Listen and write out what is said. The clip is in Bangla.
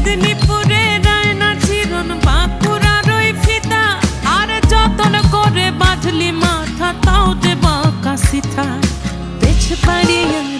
মেদিনীপুরে রায়না চিরন বাঁকুড়ার ওই ফিতা আর যতন করে বাঁধলি মাথা তাও যে বাঁকা সিথা পেছ পাড়িয়ে